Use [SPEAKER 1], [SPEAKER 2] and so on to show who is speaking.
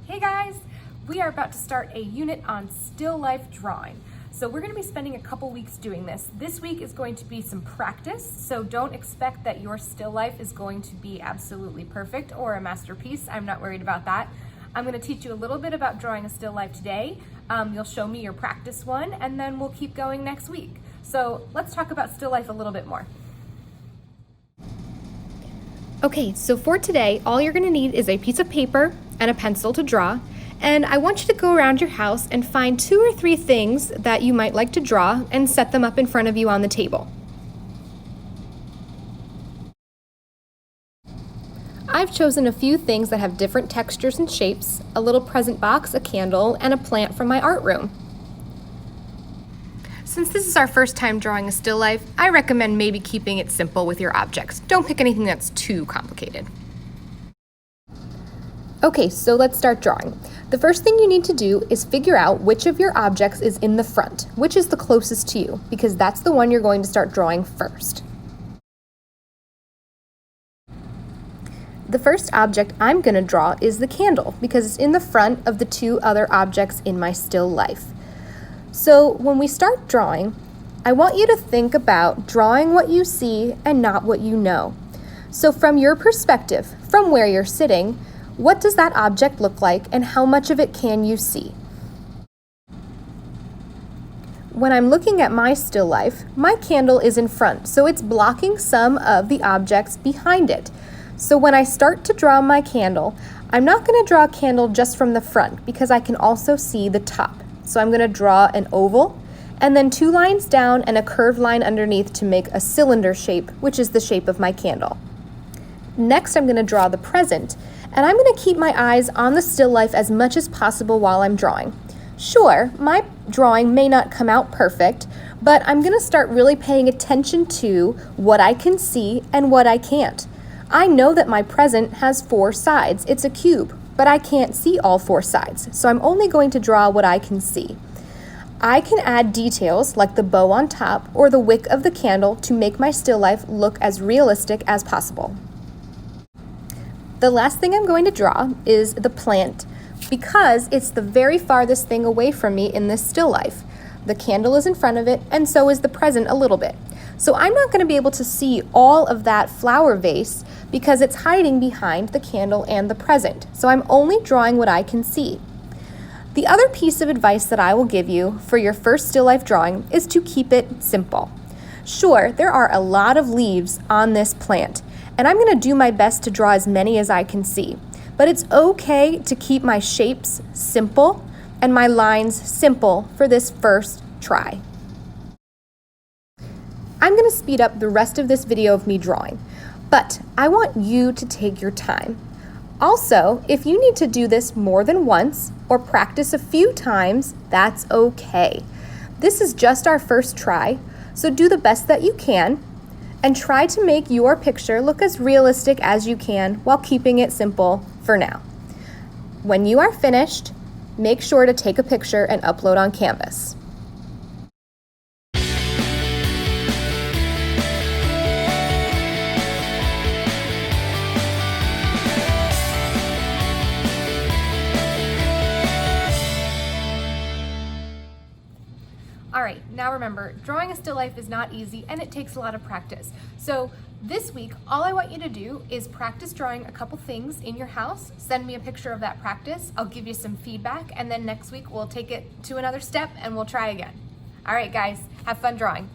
[SPEAKER 1] Hey guys, we are about to start a unit on still life drawing. So we're going to be spending a couple weeks doing this. This week is going to be some practice, so don't expect that your still life is going to be absolutely perfect or a masterpiece. I'm not worried about that. I'm going to teach you a little bit about drawing a still life today. You'll show me your practice one, and then we'll keep going next week. So let's talk about still life a little bit more. Okay, so for today, all you're going to need is a piece of paper and a pencil to draw. And I want you to go around your house and find 2 or 3 things that you might like to draw and set them up in front of you on the table. I've chosen a few things that have different textures and shapes, a little present box, a candle, and a plant from my art room. Since this is our first time drawing a still life, I recommend maybe keeping it simple with your objects. Don't pick anything that's too complicated. Okay, so let's start drawing. The first thing you need to do is figure out which of your objects is in the front, which is the closest to you, because that's the one you're going to start drawing first. The first object I'm going to draw is the candle, because it's in the front of the 2 other objects in my still life. So when we start drawing, I want you to think about drawing what you see and not what you know. So from your perspective, from where you're sitting, what does that object look like and how much of it can you see? When I'm looking at my still life, my candle is in front, so it's blocking some of the objects behind it. So when I start to draw my candle, I'm not going to draw a candle just from the front because I can also see the top. So I'm going to draw an oval and then 2 lines down and a curved line underneath to make a cylinder shape, which is the shape of my candle. Next, I'm going to draw the present, and I'm going to keep my eyes on the still life as much as possible while I'm drawing. Sure, my drawing may not come out perfect, but I'm going to start really paying attention to what I can see and what I can't. I know that my present has 4 sides. It's a cube, but I can't see all 4 sides, so I'm only going to draw what I can see. I can add details like the bow on top or the wick of the candle to make my still life look as realistic as possible. The last thing I'm going to draw is the plant because it's the very farthest thing away from me in this still life. The candle is in front of it and so is the present a little bit. So I'm not going to be able to see all of that flower vase because it's hiding behind the candle and the present. So I'm only drawing what I can see. The other piece of advice that I will give you for your first still life drawing is to keep it simple. Sure, there are a lot of leaves on this plant, and I'm going to do my best to draw as many as I can see. But it's okay to keep my shapes simple and my lines simple for this first try. I'm going to speed up the rest of this video of me drawing, but I want you to take your time. Also, if you need to do this more than once or practice a few times, that's okay. This is just our first try, so do the best that you can and try to make your picture look as realistic as you can while keeping it simple for now. When you are finished, make sure to take a picture and upload on Canvas. All right, now remember, drawing a still life is not easy and it takes a lot of practice. So this week, all I want you to do is practice drawing a couple things in your house. Send me a picture of that practice. I'll give you some feedback, and then next week we'll take it to another step and we'll try again. All right, guys, have fun drawing.